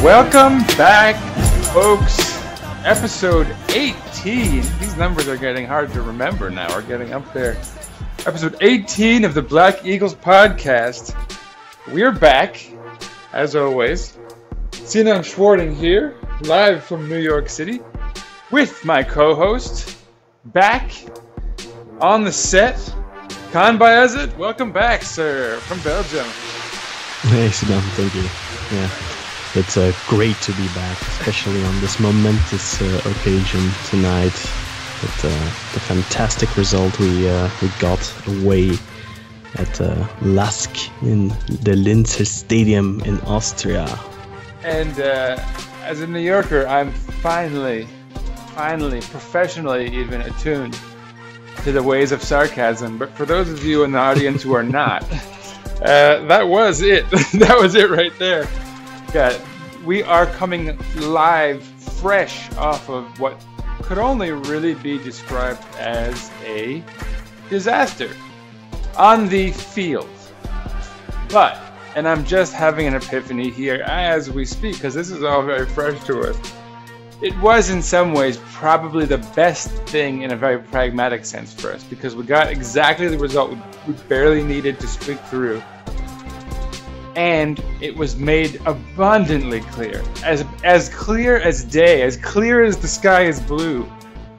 Welcome back, folks. Episode 18. These numbers are getting hard to remember now. We're getting up there. Episode 18 of the Black Eagles podcast. We're back, as always. Sinan Schwarting here, live from New York City, with my co-host, back on the set, Kaan Bayezid. Welcome back, sir, from Belgium. Hey, Sinan, thank you. Yeah. It's great to be back, especially on this momentous occasion tonight. With the fantastic result we got away at LASK in the Linz Stadium in Austria. And as a New Yorker, I'm finally, professionally even attuned to the ways of sarcasm. But for those of you in the audience who are not, that was it. That was it right there. Yeah, we are coming live, fresh off of what could only really be described as a disaster on the field. But, and I'm just having an epiphany here as we speak, because this is all very fresh to us. It was in some ways probably the best thing in a very pragmatic sense for us, because we got exactly the result we barely needed to speak through. And it was made abundantly clear, as clear as day, as clear as the sky is blue,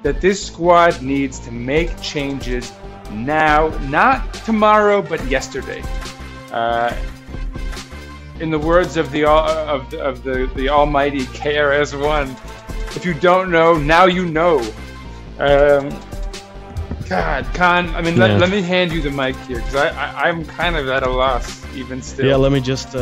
that this squad needs to make changes now, not tomorrow, but yesterday. In the words of the almighty KRS-One, if you don't know, now you know. God, Kaan, I mean, let me hand you the mic here, because I'm kind of at a loss, even still. Yeah, let me just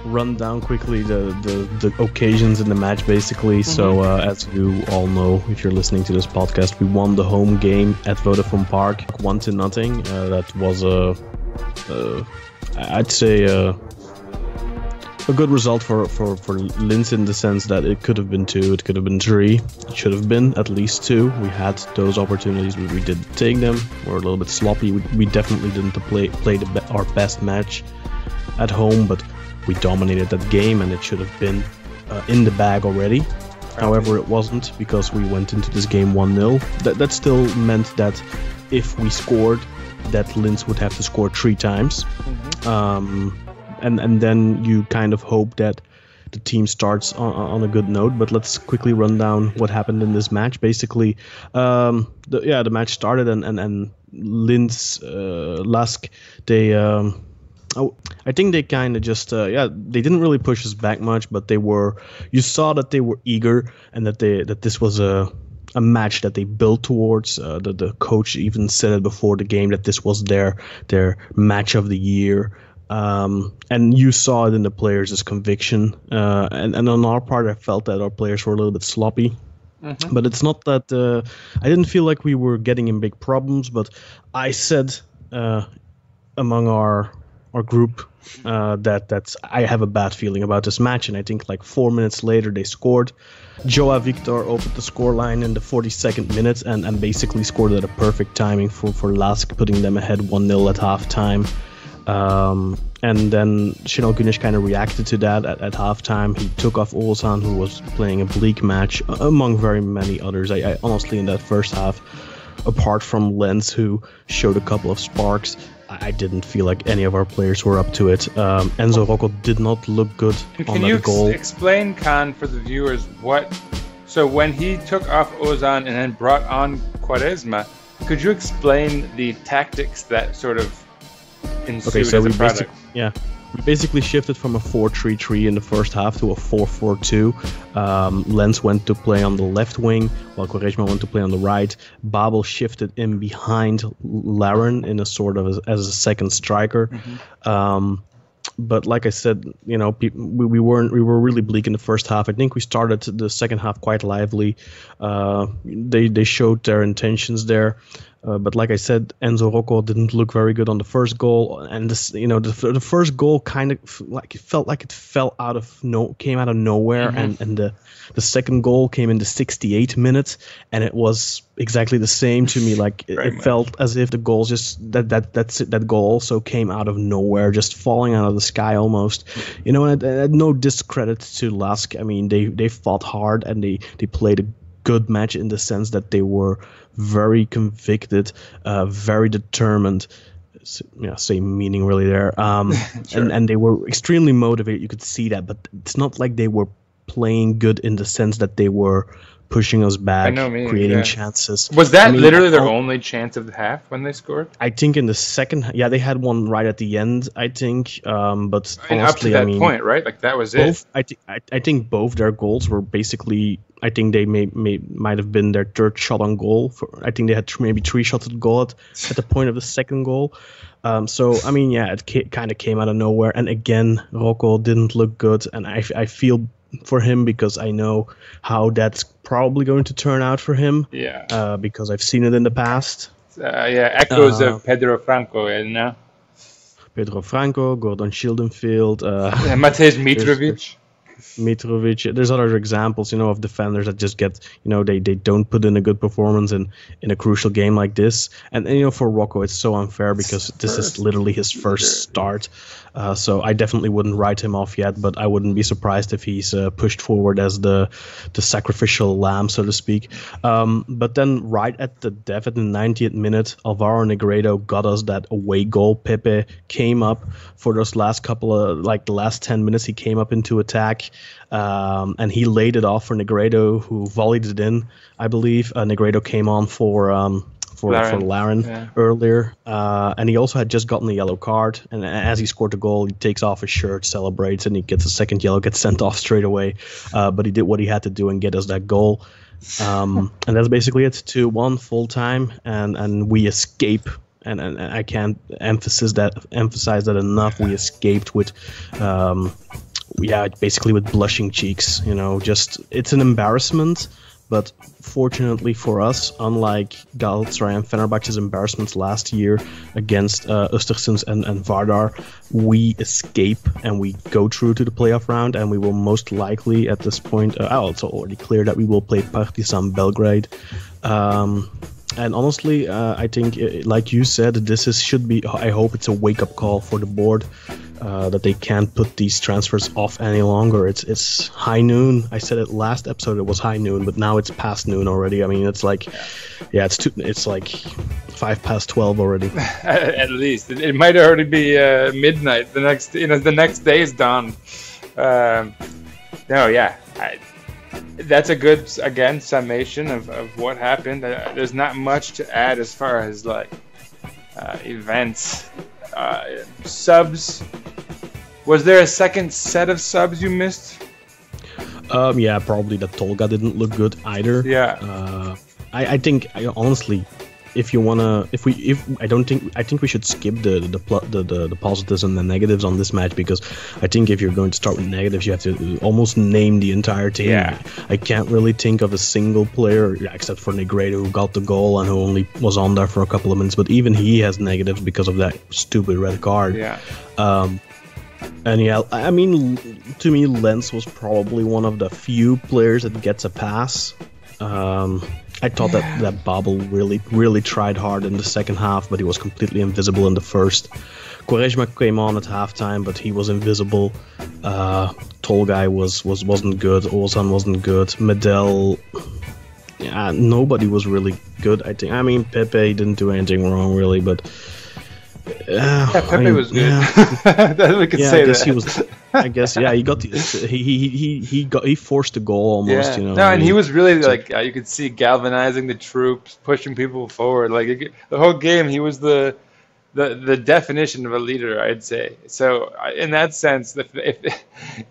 run down quickly the occasions in the match, basically. Mm-hmm. So, as you all know, if you're listening to this podcast, we won the home game at Vodafone Park, 1-0. That was I'd say a good result for Linz, in the sense that it could have been 2, it could have been 3, it should have been at least 2. We had those opportunities, we didn't take them. We're a little bit sloppy. We definitely didn't play our best match at home, but we dominated that game, and it should have been in the bag already. However, it wasn't, because we went into this game 1-0. That still meant that if we scored, that Linz would have to score 3 times. Mm-hmm. And then you kind of hope that the team starts on a good note. But let's quickly run down what happened in this match. Basically, the match started, and Linz, LASK, I think they kind of just they didn't really push us back much, but you saw that they were eager, and that this was a match that they built towards. The coach even said it before the game, that this was their match of the year. And you saw it in the players' conviction, and on our part, I felt that our players were a little bit sloppy. Mm-hmm. But it's not that I didn't feel like we were getting in big problems. But I said among our group that I have a bad feeling about this match, and I think like 4 minutes later they scored. Joao Victor opened the scoreline in the 42nd minute and basically scored at a perfect timing for LASK, putting them ahead 1-0 at halftime. And then Şenol Güneş kind of reacted to that at halftime. He took off Oğuzhan, who was playing a bleak match, among very many others. I honestly, in that first half, apart from Lenz, who showed a couple of sparks, I didn't feel like any of our players were up to it. Enzo Rocco did not look good on that goal. Can you explain, Kaan, for the viewers, so when he took off Ozan and then brought on Quaresma, could you explain the tactics that sort of ensued as a product? We basically shifted from a 4-3-3 in the first half to a 4-4-2. Lenz went to play on the left wing, while Quaresma went to play on the right. Babel shifted in behind Laren in a sort of as a second striker. Mm-hmm. But like I said, we were really bleak in the first half. I think we started the second half quite lively. They showed their intentions there. But like I said, Enzo Rocco didn't look very good on the first goal, and this, you know, the first goal kind of like it felt like it came out of nowhere, and the second goal came in the 68th minute, and it was exactly the same to me. Like it felt as if the goal just that goal also came out of nowhere, just falling out of the sky almost. You know, and no discredit to LASK. I mean, they fought hard and they played a good match in the sense that they were very convicted, very determined. Yeah, same meaning really there. Sure. and they were extremely motivated. You could see that, but it's not like they were playing good in the sense that they were pushing us back, creating chances. Was that literally their only chance of the half when they scored? I think in the second, they had one right at the end, I think. But honestly, up to that point, right? Like that was it. I think both their goals were basically. I think they might have been their third shot on goal. I think they had maybe 3 shots at goal at the point of the second goal. So I mean, it kind of came out of nowhere. And again, Rocco didn't look good, and I feel for him because I know how that's probably going to turn out for him. Yeah. Because I've seen it in the past. Echoes of Pedro Franco, now. Pedro Franco, Gordon Schildenfield. Matej Mitrovic. There's other examples, of defenders that just get, they don't put in a good performance in a crucial game like this. And for Rocco, it's so unfair because this is literally his first start. So I definitely wouldn't write him off yet, but I wouldn't be surprised if he's pushed forward as the sacrificial lamb, so to speak. But then right at the death, at the 90th minute, Alvaro Negredo got us that away goal. Pepe came up for those last couple of, the last 10 minutes, he came up into attack. And he laid it off for Negredo, who volleyed it in, I believe. Negredo came on for Laren earlier. And he also had just gotten a yellow card. And as he scored the goal, he takes off his shirt, celebrates, and he gets a second yellow, gets sent off straight away. But he did what he had to do and get us that goal. And that's basically it. 2-1 full time, and we escape. And I can't emphasize that enough. We escaped with. Basically with blushing cheeks, just it's an embarrassment, but fortunately for us, unlike Galatasaray and Fenerbahce's embarrassments last year against Östersund and Vardar, we escape and we go through to the playoff round, and we will most likely at this point, it's already clear that we will play Partizan Belgrade. And honestly, I think, like you said, should be. I hope it's a wake-up call for the board that they can't put these transfers off any longer. It's high noon. I said it last episode. It was high noon, but now it's past noon already. I mean, it's like, it's like 12 already. At least it might already be midnight. The next day is dawn. That's a good, again, summation of what happened. There's not much to add as far as events. Subs. Was there a second set of subs you missed? Probably that Tolga didn't look good either. Yeah. I think honestly, I think we should skip the positives and the negatives on this match, because I think if you're going to start with negatives, you have to almost name the entire team. Yeah. I can't really think of a single player except for Negredo, who got the goal and who only was on there for a couple of minutes, but even he has negatives because of that stupid red card. Yeah. I mean, to me, Lenz was probably one of the few players that gets a pass. I thought that Babel really tried hard in the second half, but he was completely invisible in the first. Quaresma came on at halftime, but he was invisible. Tolga wasn't good. Ozan wasn't good. Medel, nobody was really good, I think. I mean, Pepe didn't do anything wrong, really, but... Pepe was good. We could say that. I guess he got he forced the goal almost. No, and he was really you could see galvanizing the troops, pushing people forward. The whole game, he was the definition of a leader, I'd say. So in that sense,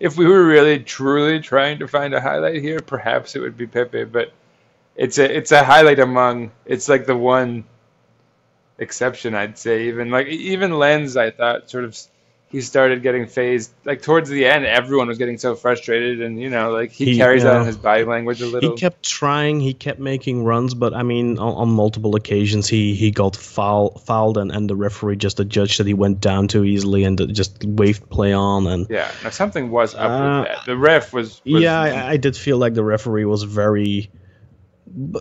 if we were really truly trying to find a highlight here, perhaps it would be Pepe. But it's a highlight among. It's like the one exception, I'd say. Even Lenz, I thought he started getting phased. Like towards the end, everyone was getting so frustrated, and like he carries that in his body language a little. He kept trying, he kept making runs, but I mean, on multiple occasions he got fouled, and the referee just adjudged that he went down too easily and just waved play on. And yeah, now something was up with that. The ref was I did feel like the referee was very.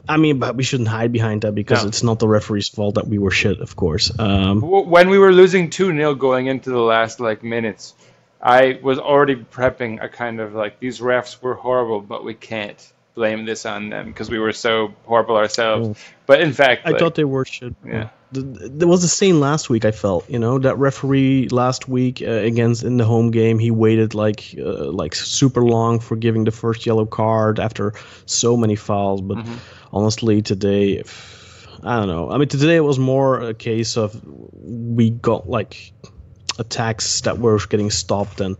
I mean, but we shouldn't hide behind that because it's not the referee's fault that we were shit, of course. When we were losing 2-0 going into the last minutes, I was already prepping a kind of these refs were horrible, but we can't blame this on them because we were so horrible ourselves. But in fact, I thought they were shit. Yeah. There was the same last week. I felt, that referee last week in the home game, he waited like super long for giving the first yellow card after so many fouls. But honestly, today, I don't know. I mean, today it was more a case of we got attacks that were getting stopped, and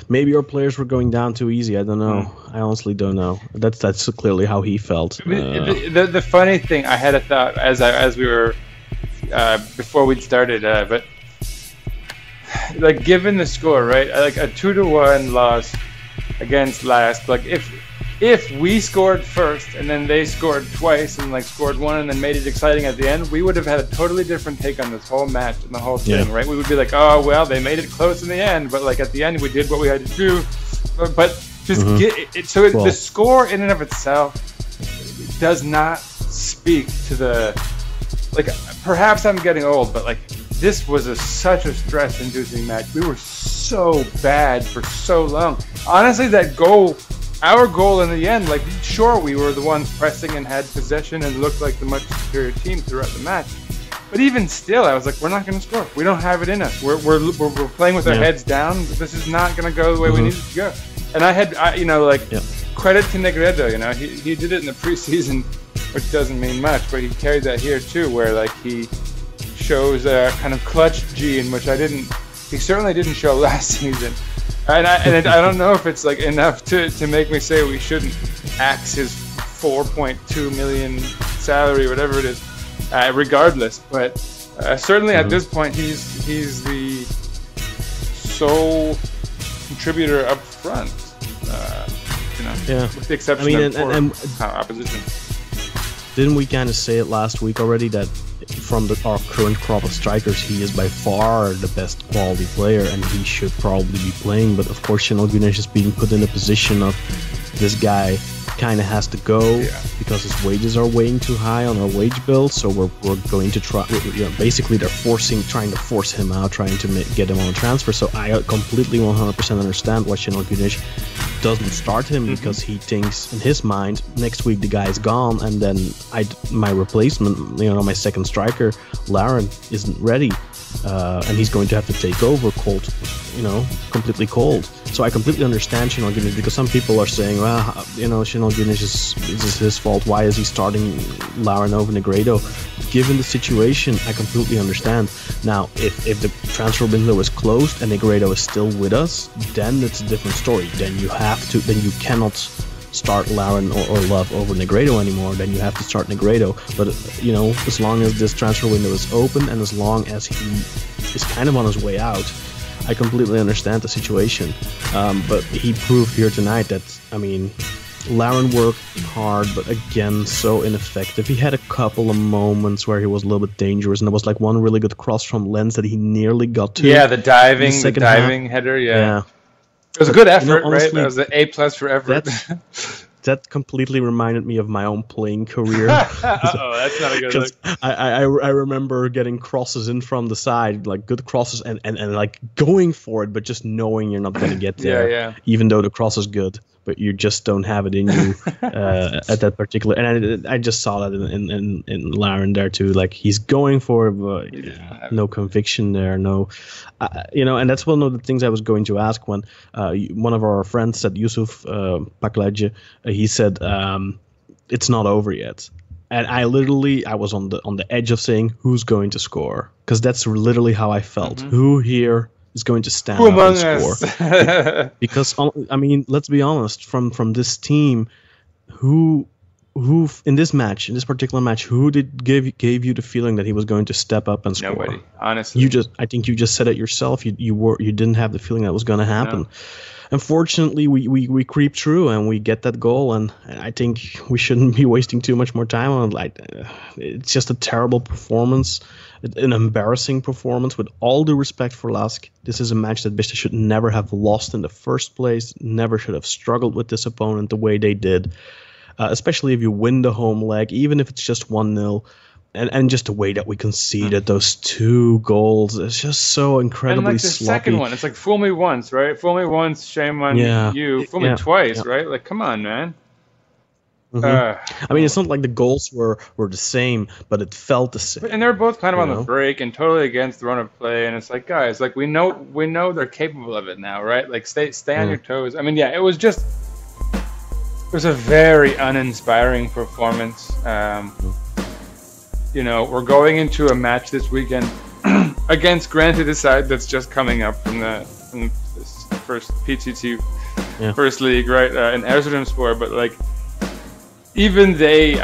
maybe our players were going down too easy. I don't know. I honestly don't know. That's clearly how he felt. The funny thing, I had a thought as we were. Before we started, but given the score, right? A 2-1 loss against LASK. If we scored first and then they scored twice and scored one and then made it exciting at the end, we would have had a totally different take on this whole match and the whole thing, right? We would be oh well, they made it close in the end, but at the end we did what we had to do. But just the score in and of itself does not speak to the. Perhaps I'm getting old, but this was such a stress-inducing match. We were so bad for so long. Honestly, our goal in the end, sure, we were the ones pressing and had possession and looked like the much superior team throughout the match. But even still, I was we're not going to score. We don't have it in us. We're playing with our heads down. This is not going to go the way we need it to go. And credit to Negredo. He did it in the preseason. Which doesn't mean much, but he carried that here too, where he shows a kind of clutch gene, which he certainly didn't show last season. And I don't know if it's enough to make me say we shouldn't axe his 4.2 million salary, whatever it is, regardless. But certainly at this point, he's the sole contributor up front. With the exception of opposition. Didn't we kind of say it last week already that from our current crop of strikers, he is by far the best quality player and he should probably be playing? But of course, Şenol Güneş is being put in a position of this guy kind of has to go because his wages are weighing too high on our wage bill. So we're going to try. Basically, they're trying to force him out, trying to get him on a transfer. So I completely 100% understand why Şenol Güneş doesn't start him because he thinks in his mind next week the guy is gone and then my replacement, my second striker, Laren, isn't ready. And he's going to have to take over cold, completely cold. So I completely understand Şenol Güneş because some people are saying, well, Şenol Güneş is his fault. Why is he starting Laren over Negredo? Given the situation, I completely understand. Now, if the transfer window is closed and Negredo is still with us, then it's a different story. Then you cannot start Laren or Love over Negredo anymore. Then you have to start Negredo. But as long as this transfer window is open and as long as he is kind of on his way out, I completely understand the situation. But he proved here tonight that Laren worked hard, but again, so ineffective. He had a couple of moments where he was a little bit dangerous, and there was one really good cross from Linz that he nearly got to. Yeah, the diving header. Yeah. It was a good effort, honestly, right? That was an A+ for effort. That completely reminded me of my own playing career. Oh, that's not a good look. I remember getting crosses in from the side, good crosses, and going for it, but just knowing you're not going to get there, even though the cross is good, but you just don't have it in you at that particular. And I just saw that in Laren there too. He's going for it, but no conviction there, no. And that's one of the things I was going to ask when one of our friends said, Yusuf Pakladje, he said it's not over yet, and I was on the edge of saying who's going to score, because that's literally how I felt. Who here is going to stand up and score? Because let's be honest, from this team, who who in this particular match, who gave you the feeling that he was going to step up and score? Nobody, honestly. I think you just said it yourself. You didn't have the feeling that was going to happen. No. Unfortunately, we creep through and we get that goal, and I think we shouldn't be wasting too much more time on it. It's just a terrible performance, an embarrassing performance. With all due respect for LASK, this is a match that Beşiktaş should never have lost in the first place, never should have struggled with this opponent the way they did, especially if you win the home leg, even if it's just 1-0. And just the way that we conceded those 2 goals, it's just so incredibly and like the sloppy. Second one, it's like fool me once, right? Fool me once, shame on you. Fool me twice, right? Like, come on, man. Mm-hmm. I mean, it's not like the goals were the same, but it felt the same. And they're both kind of on the break and totally against the run of play. And it's like, guys, like we know they're capable of it now, right? Like stay on your toes. I mean, yeah, it was a very uninspiring performance. We're going into a match this weekend against, granted, a side that's just coming up from this first PTT first league, right? In Erzurumspor, but like even they,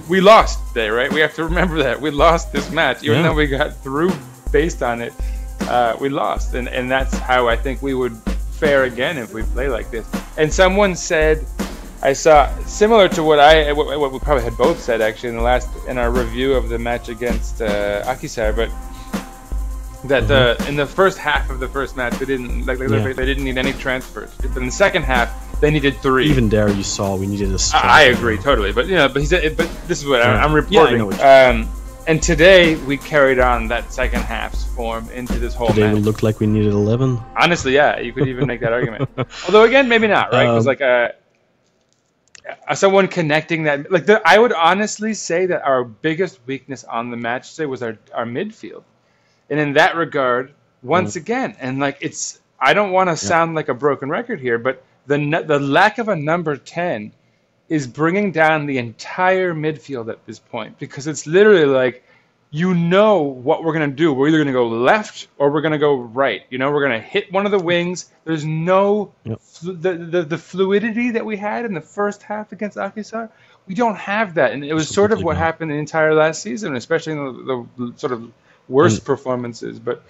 we lost today, right? We have to remember that we lost this match, even though we got through based on it. We lost, and that's how I think we would fare again if we play like this. And someone said, I saw similar to what we probably had both said actually in our review of the match against Akhisar, but that in the first half of the first match they didn't they didn't need any transfers, but in the second half they needed 3. Even there, you saw we needed a strike. I agree totally, but but he said, but this is what I'm reporting. And today we carried on that second half's form into this whole match. Today we looked like we needed 11. Honestly, yeah, you could even make that argument. Although again, maybe not, right? Because someone connecting that, I would honestly say that our biggest weakness on the match today was our midfield, and in that regard, once again, and I don't want to sound like a broken record here, but the lack of a number 10 is bringing down the entire midfield at this point, because it's literally like, what we're going to do. We're either going to go left or we're going to go right. We're going to hit one of the wings. There's no the fluidity that we had in the first half against Akhisar. We don't have that, and it was sort of what happened the entire last season, especially in the sort of worst performances. But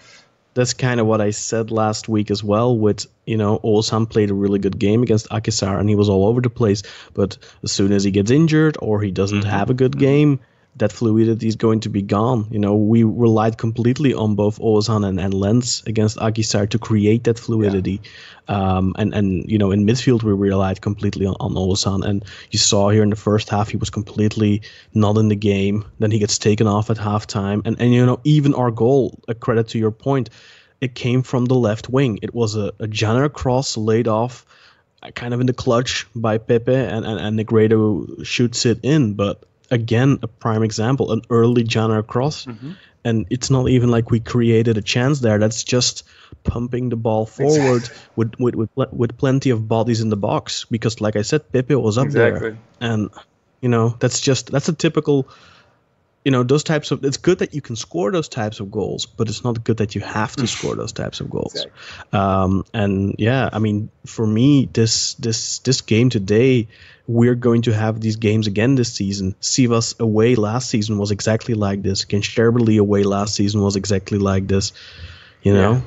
that's kind of what I said last week as well. With Oğuzhan played a really good game against Akhisar, and he was all over the place. But as soon as he gets injured or he doesn't have a good game, that fluidity is going to be gone. We relied completely on both Oğuzhan and Linz against Akhisar to create that fluidity. And in midfield we relied completely on Oğuzhan. And you saw here in the first half he was completely not in the game. Then he gets taken off at halftime. And even our goal, a credit to your point, it came from the left wing. It was a Janner cross laid off kind of in the clutch by Pepe, and Negredo shoots it in. But again, a prime example, an early Janner cross, and it's not even like we created a chance there. That's just pumping the ball forward with plenty of bodies in the box, because, like I said, Pepe was up there, and that's a typical. Those types of. It's good that you can score those types of goals, but it's not good that you have to score those types of goals. And yeah, I mean, for me, this game today, we're going to have these games again this season. Sivas away last season was exactly like this. Against Cherberli away last season was exactly like this. Yeah.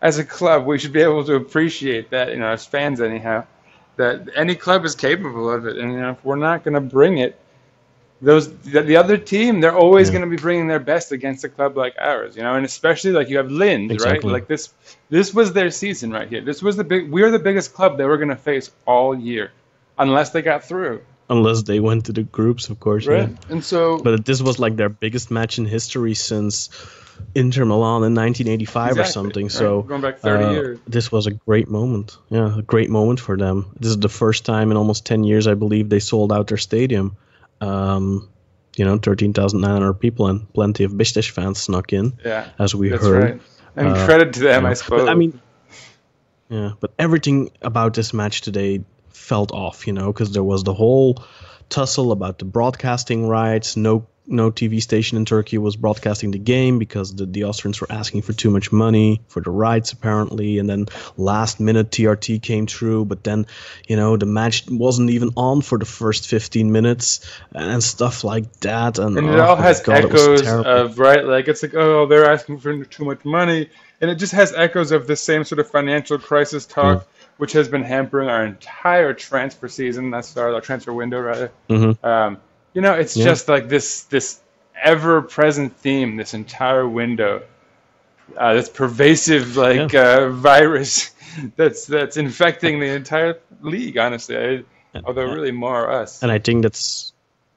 As a club, we should be able to appreciate that. As fans, anyhow, that any club is capable of it, and if we're not going to bring it. The other team, they're always going to be bringing their best against a club like ours, and especially you have Linz, right? Like this was their season right here. This was we're the biggest club they were going to face all year, unless they got through. Unless they went to the groups, of course. Right. Yeah. And so, but this was their biggest match in history since Inter Milan in 1985 or something. Right. So going back 30 years. This was a great moment. Yeah, a great moment for them. This is the first time in almost 10 years, I believe, they sold out their stadium. 13,900 people, and plenty of Beşiktaş fans snuck in, as we heard. Right. And credit to them, I suppose. But but everything about this match today felt off, because there was the whole tussle about the broadcasting rights, no TV station in Turkey was broadcasting the game because the Austrians were asking for too much money for the rights apparently, and then last minute TRT came through, but then the match wasn't even on for the first 15 minutes and stuff like that, and it all has echoes of like it's like, oh, they're asking for too much money, and it just has echoes of the same sort of financial crisis talk which has been hampering our entire transfer season, our transfer window rather. It's just like this ever-present theme, this entire window, this pervasive virus that's infecting the entire league, honestly. Although really more us. And I think that's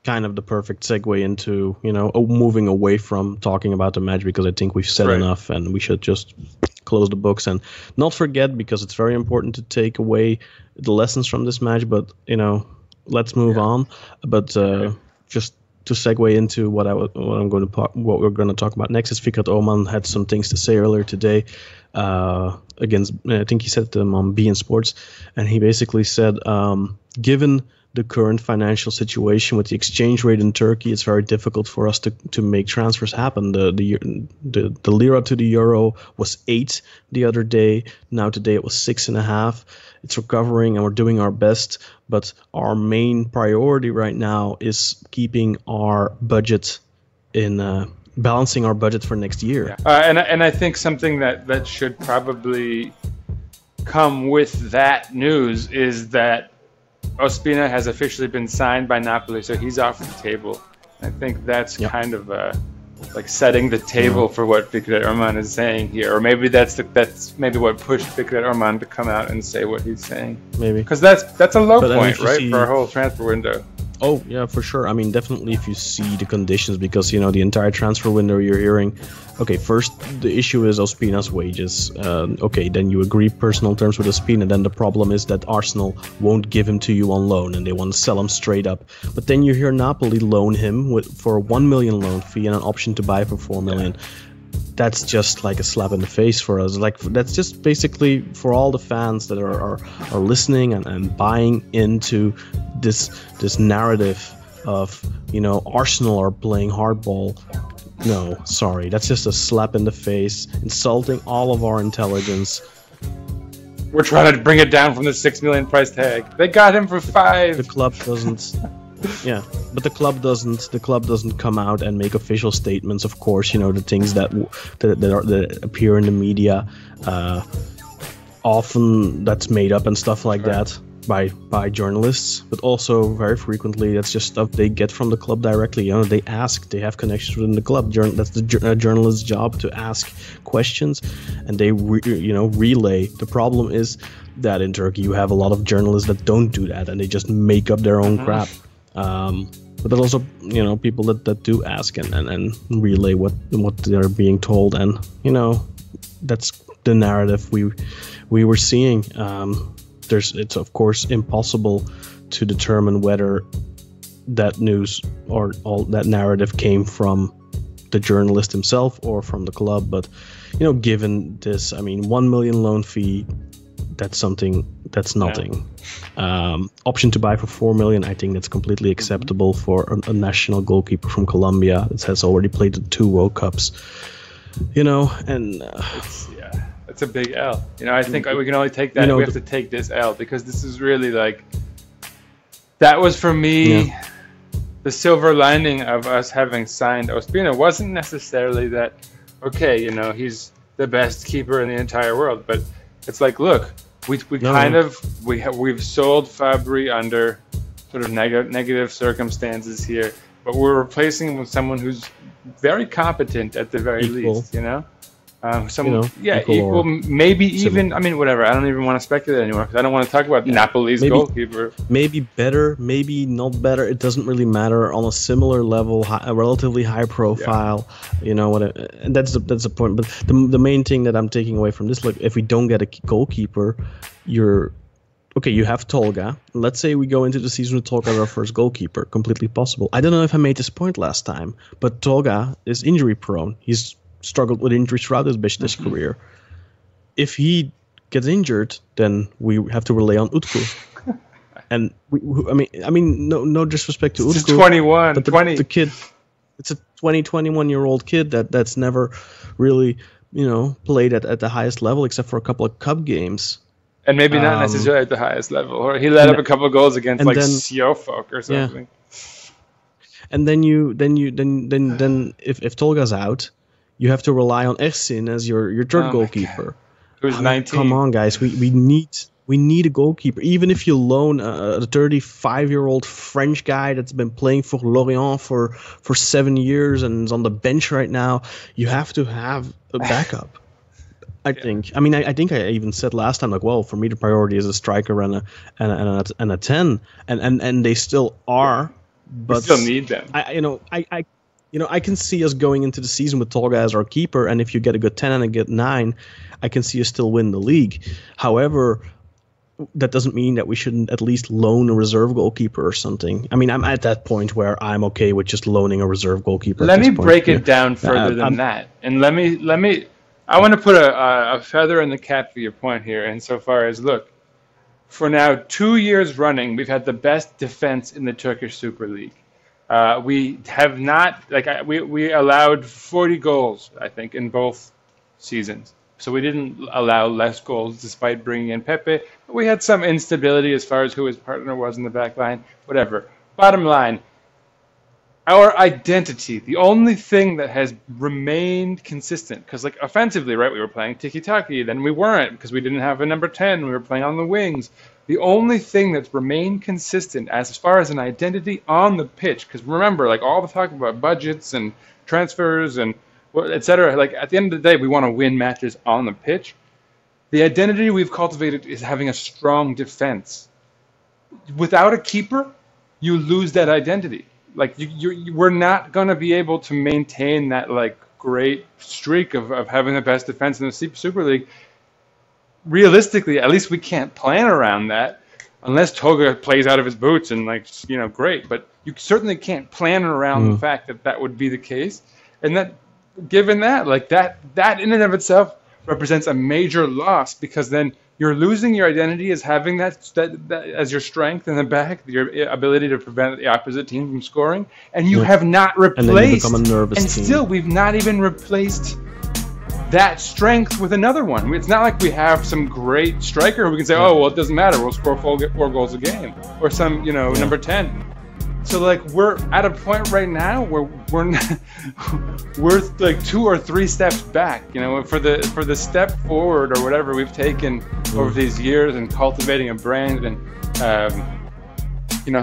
kind of the perfect segue into, moving away from talking about the match, because I think we've said enough and we should just close the books and not forget, because it's very important to take away the lessons from this match, but, let's move on. But just to segue into what we're going to talk about next is Fikret Orman had some things to say earlier today against, I think he said them on beIN Sports, and he basically said, given the current financial situation with the exchange rate in Turkey, it's very difficult for us to make transfers happen. The lira to the euro was 8 the other day. Now today it was 6.5. It's recovering and we're doing our best, but our main priority right now is keeping our budget in balancing our budget for next year. And I think something that should probably come with that news is that Ospina has officially been signed by Napoli, so he's off the table. I think that's kind of like setting the table for what Fikret Orman is saying here, or maybe that's maybe what pushed Fikret Orman to come out and say what he's saying. Maybe because that's a low point, right, for our whole transfer window. Oh yeah, for sure. I mean, definitely if you see the conditions, because the entire transfer window you're hearing. Okay, first the issue is Ospina's wages. Okay, then you agree personal terms with Ospina. Then the problem is that Arsenal won't give him to you on loan, and they want to sell him straight up. But then you hear Napoli loan him for a 1 million loan fee and an option to buy for 4 million. That's just like a slap in the face for us. Like, that's just basically for all the fans that are listening and buying into this narrative of Arsenal are playing hardball. No, sorry, that's just a slap in the face, insulting all of our intelligence. We're trying to bring it down from the 6 million price tag. They got him for 5. The club doesn't. Yeah, but the club doesn't come out and make official statements. Of course, the things that appear in the media, often that's made up and stuff like that by journalists. But also very frequently that's just stuff they get from the club directly. They have connections within the club. That's the journalist's job, to ask questions, and they relay. The problem is that in Turkey you have a lot of journalists that don't do that, and they just make up their own crap. But there's also people that do ask and relay what they're being told, and that's the narrative we were seeing. It's of course impossible to determine whether that news or all that narrative came from the journalist himself or from the club, but given this, 1 million loan fee, that's something, that's nothing. Option to buy for 4 million, I think that's completely acceptable for a national goalkeeper from Colombia that has already played the 2 World Cups. And it's a big L. I think we can only take that. We have to take this L, because this is really that was for me the silver lining of us having signed Ospina. Wasn't necessarily that he's the best keeper in the entire world, but it's like, look, we've sold Fabry under sort of negative circumstances here, but we're replacing him with someone who's very competent at the very least. Equal, maybe even. Whatever. I don't even want to speculate anymore, because I don't want to talk about Napoli's goalkeeper. Maybe better, maybe not better. It doesn't really matter. On a similar level, a relatively high profile. And that's the point. But the main thing that I'm taking away from this, if we don't get a goalkeeper, you have Tolga. Let's say we go into the season with Tolga as our first goalkeeper. Completely possible. I don't know if I made this point last time, but Tolga is injury prone. He's struggled with injuries throughout his Beşiktaş career. If he gets injured, then we have to rely on Utku. And no disrespect to Utku. He's 21, but 20. The kid, it's a 21-year-old kid that's never really, played at the highest level except for a couple of cup games. And maybe not necessarily at the highest level. Or he let up a couple of goals against Sjöfolk or something. Yeah. And then if Tolga's out, you have to rely on Ersin as your third goalkeeper. Who's 19? Come on, guys. We need a goalkeeper. Even if you loan a 35-year-old French guy that's been playing for Lorient for 7 years and is on the bench right now, you have to have a backup. I think. I mean, I think I even said last time, for me the priority is a striker and a 10, and they still are. But we still need them. I can see us going into the season with Tolga as our keeper, and if you get a good 10 and a good 9, I can see us still win the league. However, that doesn't mean that we shouldn't at least loan a reserve goalkeeper or something. I mean, I'm at that point where I'm okay with just loaning a reserve goalkeeper. Let me break it down further than that, and let me. I want to put a feather in the cap for your point here, insofar as, look, for now 2 years running, we've had the best defense in the Turkish Super League. We have not, we allowed 40 goals, I think, in both seasons. So we didn't allow less goals despite bringing in Pepe. We had some instability as far as who his partner was in the back line, whatever. Bottom line, our identity, the only thing that has remained consistent, because offensively, right, we were playing tiki-taki, then we weren't because we didn't have a number 10, we were playing on the wings. The only thing that's remained consistent as far as an identity on the pitch, because remember, all the talk about budgets and transfers and etc., at the end of the day, we want to win matches on the pitch. The identity we've cultivated is having a strong defense. Without a keeper, you lose that identity. We're not going to be able to maintain that great streak of having the best defense in the Super League. Realistically, at least we can't plan around that unless Toga plays out of his boots and great. But you certainly can't plan around the fact that would be the case. And that, given that, that in and of itself represents a major loss, because then you're losing your identity as having that as your strength in the back, your ability to prevent the opposite team from scoring, and you have not replaced. And then you become a nervous team. Still, we've not even replaced that strength with another one. It's not like we have some great striker who we can say, oh, well, it doesn't matter, we'll score 4 goals a game, or some number 10. So we're at a point right now where we're 2 or 3 steps back, for the step forward or whatever we've taken over these years in cultivating a brand and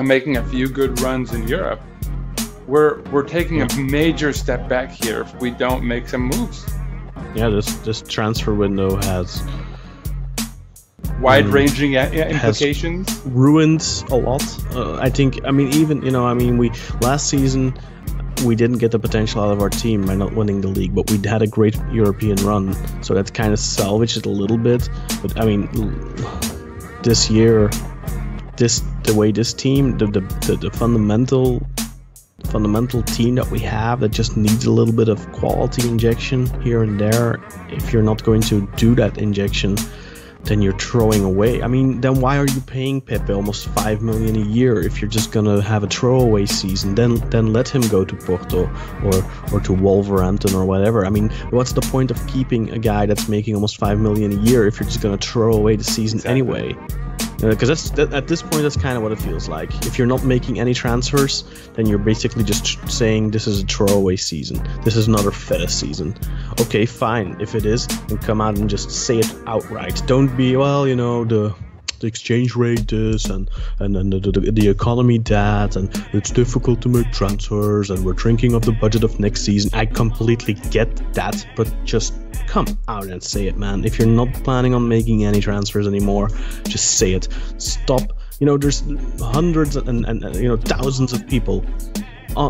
making a few good runs in Europe. We're taking a major step back here if we don't make some moves. Yeah, this transfer window has wide-ranging implications. Has ruined a lot. I think. We last season we didn't get the potential out of our team by not winning the league, but we had a great European run, so that kind of salvaged it a little bit. But this year, the way this team, the fundamental team that we have, that just needs a little bit of quality injection here and there. If you're not going to do that injection, then you're throwing away. Then why are you paying Pepe almost 5 million a year if you're just gonna have a throwaway season? Then let him go to Porto or to Wolverhampton or whatever. What's the point of keeping a guy that's making almost 5 million a year if you're just gonna throw away the season anyway? Because at this point, that's kind of what it feels like. If you're not making any transfers, then you're basically just saying this is a throwaway season. This is another Feta season. Okay, fine. If it is, then come out and just say it outright. Don't be, the exchange rate this and the economy that, and it's difficult to make transfers and we're thinking of the budget of next season. I completely get that, but just come out and say it, man. If you're not planning on making any transfers anymore, just say it. Stop. There's hundreds and thousands of people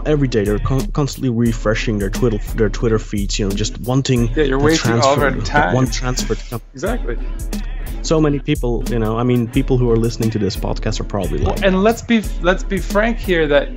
every day. They're constantly refreshing their Twitter feeds, just wanting you're wasting all of our time. One transfer to come. Exactly. So many people, people who are listening to this podcast are probably like. And let's be frank here, that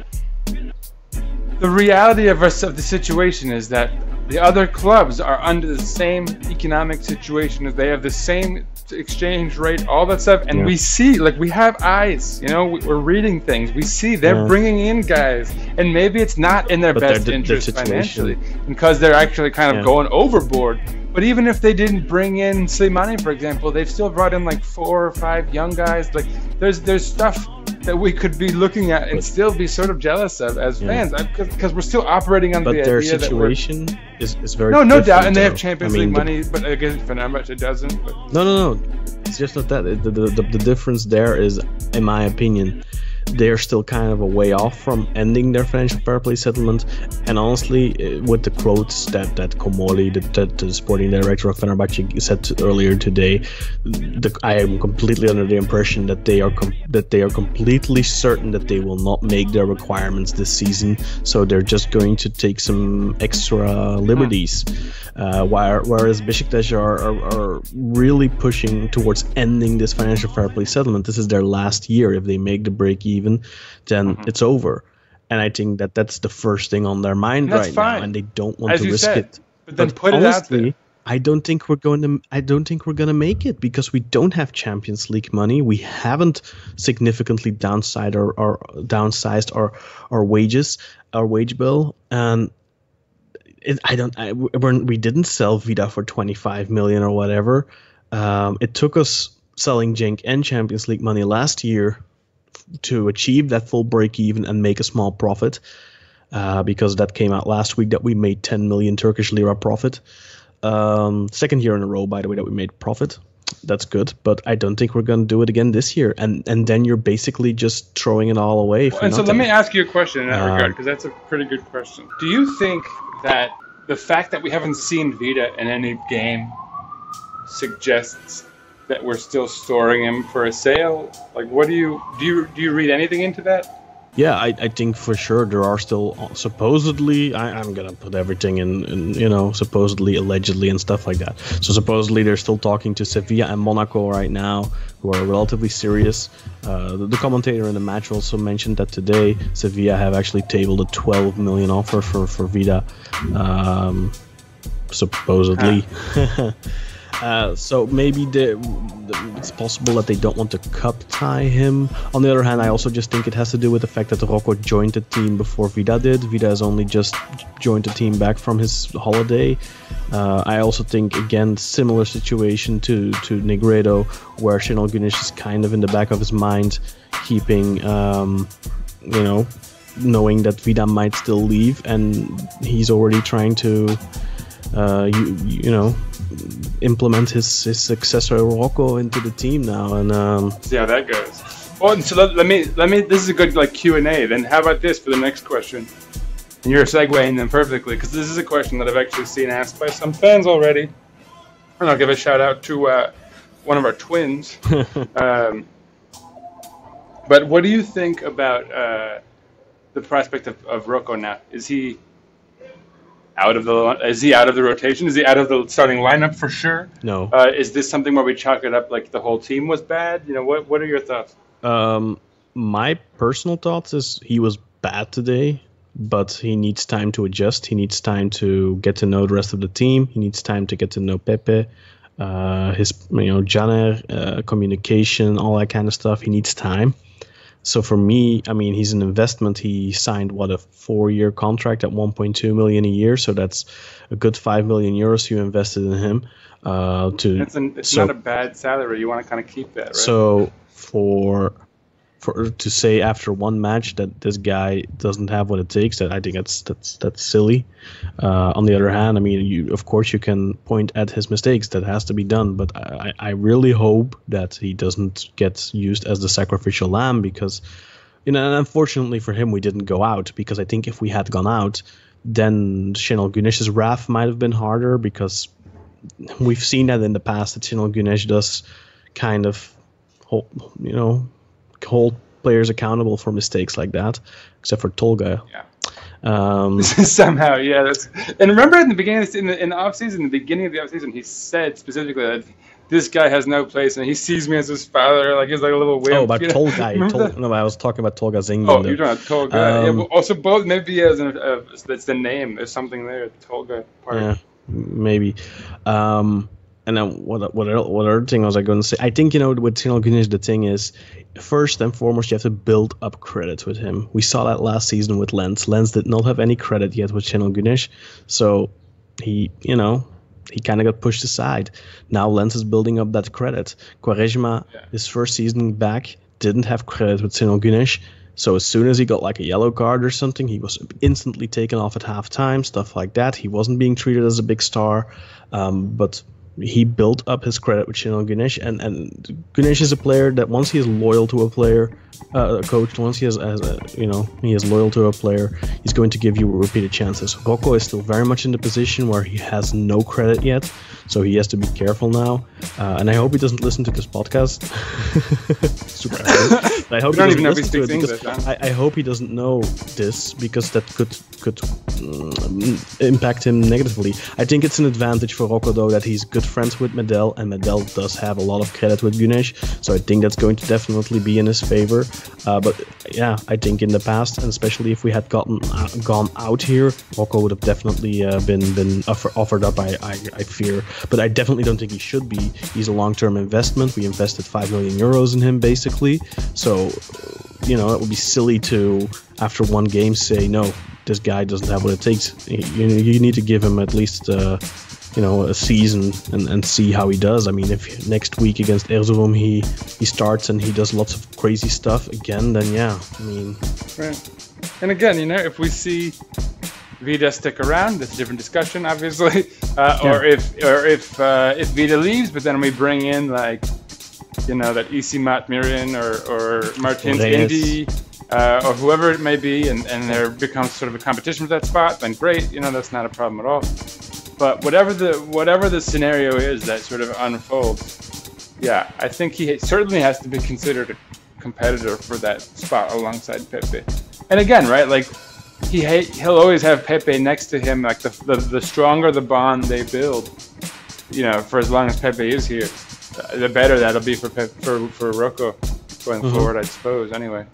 the reality of the situation is that the other clubs are under the same economic situation as they have the same exchange rate, all that stuff, and we see, like, we have eyes, you know, we're reading things, we see they're bringing in guys, and maybe it's not in their best interest financially because they're actually kind of going overboard. But even if they didn't bring in Slimani, for example, they've still brought in like 4 or 5 young guys. Like, there's stuff that we could be looking at and still be sort of jealous of as fans, because we're still operating on the idea that their situation is very no doubt, and they have Champions League money, but again, Fenerbahce it doesn't. But. No, it's just not that. The difference there is, in my opinion, they're still kind of a way off from ending their financial fair play settlement. And honestly, with the quotes that Komoli, the sporting director of Fenerbahce, said earlier today, I am completely under the impression that they are completely certain that they will not make their requirements this season. So they're just going to take some extra liberties. Whereas Beşiktaş are really pushing towards ending this financial fair play settlement. This is their last year. If they make the break even, then it's over. And I think that's the first thing on their mind now, and they don't want to risk it. But then put it out there. I don't think we're gonna make it because we don't have Champions League money. We haven't significantly downsized our wages, our wage bill, and we didn't sell Vida for 25 million or whatever. It took us selling Cenk and Champions League money last year to achieve that full break even and make a small profit, because that came out last week that we made 10 million Turkish lira profit. Second year in a row, by the way, that we made profit. That's good, but I don't think we're going to do it again this year. And then you're basically just throwing it all away. And so let me ask you a question in that regard, because that's a pretty good question. Do you think that the fact that we haven't seen Vida in any game suggests that we're still storing him for a sale? Like, what do you read anything into that? Yeah, I think for sure there are still supposedly, I'm going to put everything in, supposedly, allegedly, and stuff like that. So supposedly they're still talking to Sevilla and Monaco right now, who are relatively serious. The commentator in the match also mentioned that today Sevilla have actually tabled a 12 million offer for Vida, supposedly. So maybe it's possible that they don't want to cup tie him. On the other hand, I also just think it has to do with the fact that Rocco joined the team before Vida did. Vida has only just joined the team back from his holiday. I also think, again, similar situation to Negredo, where Şenol Güneş is kind of in the back of his mind, keeping, knowing that Vida might still leave, and he's already trying to, implement his successor Rocco into the team now, and see how that goes. Oh, and so let me. This is a good Q&A. Then how about this for the next question? And you're segueing them perfectly, because this is a question that I've actually seen asked by some fans already. And I'll give a shout out to one of our twins. But what do you think about the prospect of Rocco now? Is he out of the rotation? Is he out of the starting lineup for sure? No. Is this something where we chalk it up like the whole team was bad? What are your thoughts? My personal thoughts is he was bad today, but he needs time to adjust. He needs time to get to know the rest of the team. He needs time to get to know Pepe, his Caner, communication, all that kind of stuff. He needs time. So for me, I mean, he's an investment. He signed, a 4-year contract at 1.2 million a year. So that's a good 5 million euros you invested in him. It's not a bad salary. You want to kind of keep that, right? So to say after one match that this guy doesn't have what it takes, that I think that's silly. On the other hand, I mean, you can point at his mistakes. That has to be done, but I really hope that he doesn't get used as the sacrificial lamb, because, and unfortunately for him, we didn't go out, because I think if we had gone out, then Şenol Güneş's wrath might have been harder, because we've seen that in the past, that Şenol Güneş does kind of hold players accountable for mistakes like that, except for Tolga. Yeah. Somehow, yeah. And remember in the beginning, in the off season, the beginning of the off season, he said specifically that this guy has no place, and he sees me as his father. Like he's like a little wimp. Oh, about Tolga. No, I was talking about Tolga Zengin. Oh, you're talking about Tolga. Yeah, but also both maybe as that's the name. There's something there. The Tolga part. Yeah, maybe. And then what other thing was I going to say? I think, with Sinan Güneş, the thing is, first and foremost, you have to build up credit with him. We saw that last season with Lens. Lens did not have any credit yet with Sinan Güneş, so he kind of got pushed aside. Now Lens is building up that credit. Quaresma, his first season back, didn't have credit with Sinan Güneş. So as soon as he got like a yellow card or something, he was instantly taken off at halftime, stuff like that. He wasn't being treated as a big star, but he built up his credit with Sinan Güneş, and Güneş is a player that once he is loyal to a player, coach, once he is loyal to a player, he's going to give you repeated chances. Rocco is still very much in the position where he has no credit yet, so he has to be careful now. And I hope he doesn't listen to this podcast. Super. I hope he doesn't listen to it because I hope he doesn't know this, because that could impact him negatively. I think it's an advantage for Rocco though that he's good friends with Medel, and Medel does have a lot of credit with Güneş, so I think that's going to definitely be in his favor. But yeah, I think in the past, and especially if we had gone out here, Rocco would have definitely been offered up. I fear, but I definitely don't think he should be. He's a long-term investment. We invested 5 million euros in him basically, so it would be silly to after one game say no, this guy doesn't have what it takes. You need to give him at least a season and see how he does. I mean, if next week against Erzurum he starts and he does lots of crazy stuff again, then yeah, I mean. Right. And again, if we see Vida stick around, that's a different discussion, obviously. Or if Vida leaves, but then we bring in that Isimat Mirin or Martins Indy, or whoever it may be, and there becomes sort of a competition for that spot, then great. That's not a problem at all. But whatever the scenario is that sort of unfolds, yeah, I think he certainly has to be considered a competitor for that spot alongside Pepe. And again, right, like he'll always have Pepe next to him. Like the stronger the bond they build, for as long as Pepe is here, the better that'll be for Rocco going forward, I suppose. Anyway.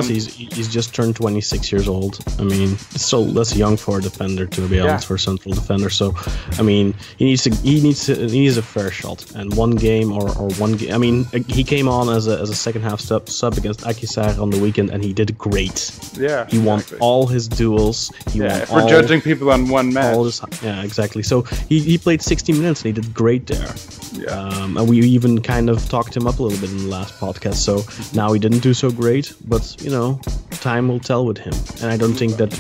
He's just turned 26 years old. I mean, still that's young for a defender, to be honest, for a central defender. So, I mean, he needs a fair shot. And one game or one game. I mean, he came on as a second half sub against Akhisar on the weekend, and he did great. Yeah, he won all his duels. We're judging people on one match. Exactly. So he played 60 minutes and he did great there. Yeah. And we even kind of talked him up a little bit in the last podcast. So now he didn't do so great, but time will tell with him. And I don't think that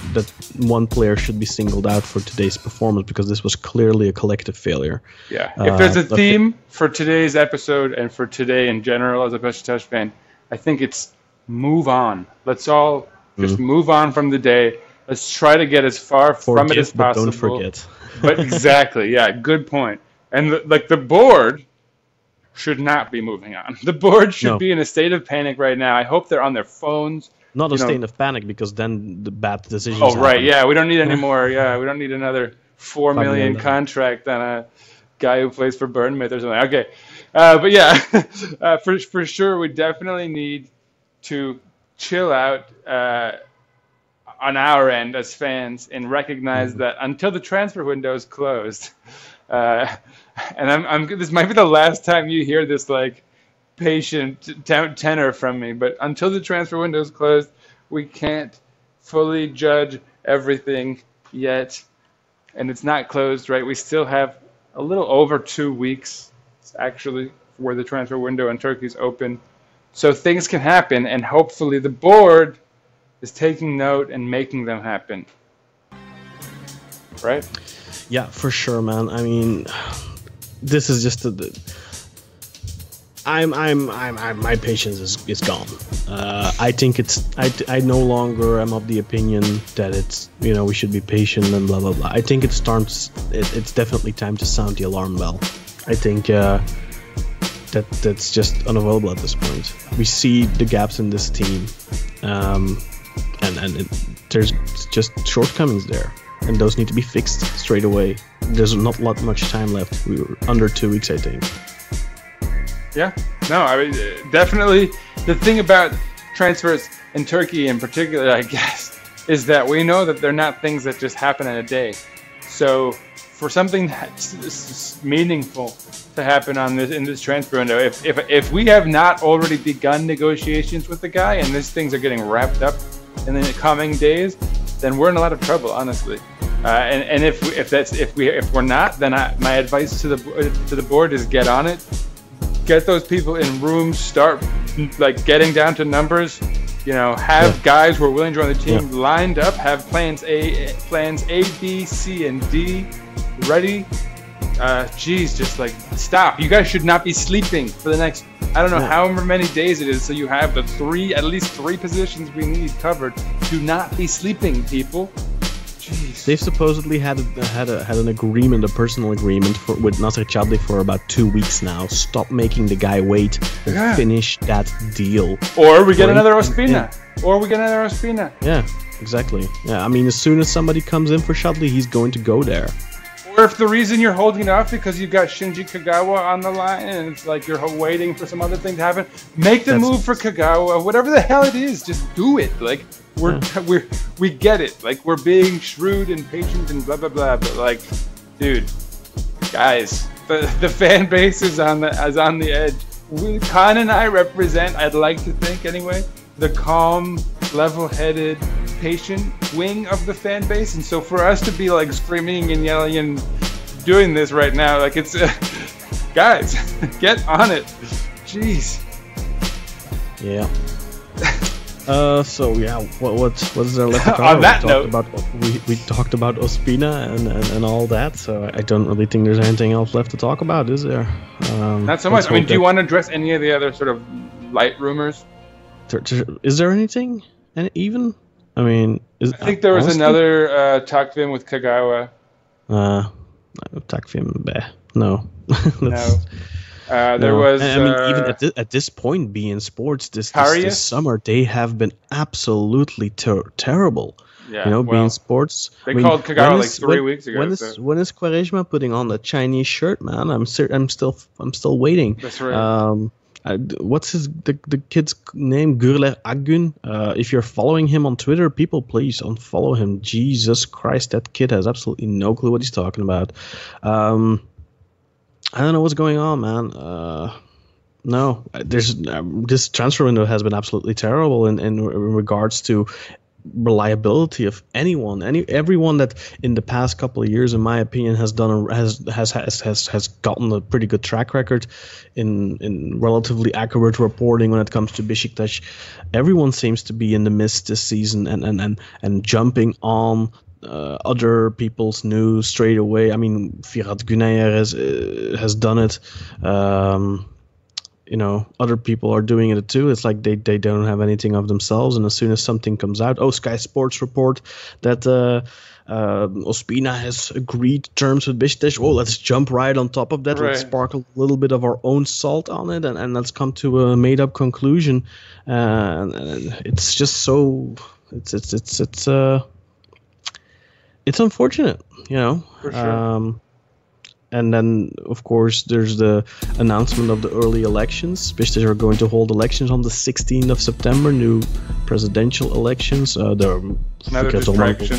one player should be singled out for today's performance, because this was clearly a collective failure. Yeah. If there's a theme for today's episode and for today in general as a Beşiktaş fan, I think it's move on. Let's all just move on from the day. Let's try to get as far from it as possible. But don't forget. But exactly, yeah, good point. And the board should not be moving on. The board should be in a state of panic right now. I hope they're on their phones. Not a state of panic, because then the bad decisions happen. Right, yeah. We don't need any more. Yeah, we don't need another 4 million contract on a guy who plays for Bournemouth or something. Okay. But yeah, for sure, we definitely need to chill out on our end as fans and recognize that until the transfer window is closed, and this might be the last time you hear this patient tenor from me, but until the transfer window is closed, we can't fully judge everything yet, and it's not closed, right? We still have a little over 2 weeks, actually, where the transfer window in Turkey is open, so things can happen, and hopefully the board is taking note and making them happen, right? Yeah, for sure, man. I mean, this is just my patience is gone. I think I no longer am of the opinion that it's we should be patient and blah blah blah. I think it's definitely time to sound the alarm bell. I think that's just unavoidable at this point. We see the gaps in this team, and there's just shortcomings there, and those need to be fixed straight away. There's not much time left. We were under 2 weeks, I think. Yeah, no, I mean, definitely the thing about transfers in Turkey in particular, I guess, is that we know that they're not things that just happen in a day. So for something that's meaningful to happen in this transfer window, if we have not already begun negotiations with the guy and these things are getting wrapped up in the coming days, then we're in a lot of trouble, honestly. And if we're not, then my advice to the board is get on it. Get those people in rooms, start like getting down to numbers, have guys who are willing to join the team lined up, have plans A, B, C, and D ready. Just like stop. You guys should not be sleeping for the next, I don't know however many days it is, so you have at least three positions we need covered. Do not be sleeping, people. Jeez. They've supposedly had an agreement, a personal agreement with Nasser Chadli for about 2 weeks now. Stop making the guy wait and finish that deal. Or we get another Ospina. Yeah, exactly. Yeah, I mean, as soon as somebody comes in for Chadli, he's going to go there. Or if the reason you're holding it off because you've got Shinji Kagawa on the line and it's like you're waiting for some other thing to happen, make the move for Kagawa. Whatever the hell it is, just do it. Like we get it. Like we're being shrewd and patient and blah blah blah. But like, dude, guys, the fan base is on the edge. Kaan and I represent, I'd like to think anyway, the calm, level-headed, patient wing of the fan base, and so for us to be like screaming and yelling and doing this right now, like it's guys, get on it. Jeez. Yeah. So yeah, what's there left to cover? On that note, we talked about Ospina and all that, so I don't really think there's anything else left to talk about, is there? Not so much. I mean, do you want to address any of the other sort of light rumors? Is there anything? And even? I mean, I think there was another Takvim with Kagawa. Takvim, no. No. There was. I mean, even at this point, being sports this summer, they have been absolutely terrible. Yeah, being sports. They called Kagawa like 3 weeks ago. When is Quaresma putting on the Chinese shirt, man? I'm still waiting. That's right. What's the kid's name? Gurler Agun. If you're following him on Twitter, people, please unfollow him. Jesus Christ, that kid has absolutely no clue what he's talking about. I don't know what's going on, man. No, this transfer window has been absolutely terrible in regards to reliability of everyone that in the past couple of years, in my opinion, has gotten a pretty good track record in relatively accurate reporting when it comes to Beşiktaş. Everyone seems to be in the mist this season and jumping on other people's news straight away. I mean, Firat Güneyer has done it. Other people are doing it too. It's like they don't have anything of themselves, and as soon as something comes out, Sky Sports report that Ospina has agreed terms with Beşiktaş. Let's jump right on top of that. Right. Let's sparkle a little bit of our own salt on it, and let's come to a made-up conclusion. And it's just so it's unfortunate, For sure. And then, of course, there's the announcement of the early elections. Beşiktaş are going to hold elections on the 16th of September, new presidential elections. Another distraction.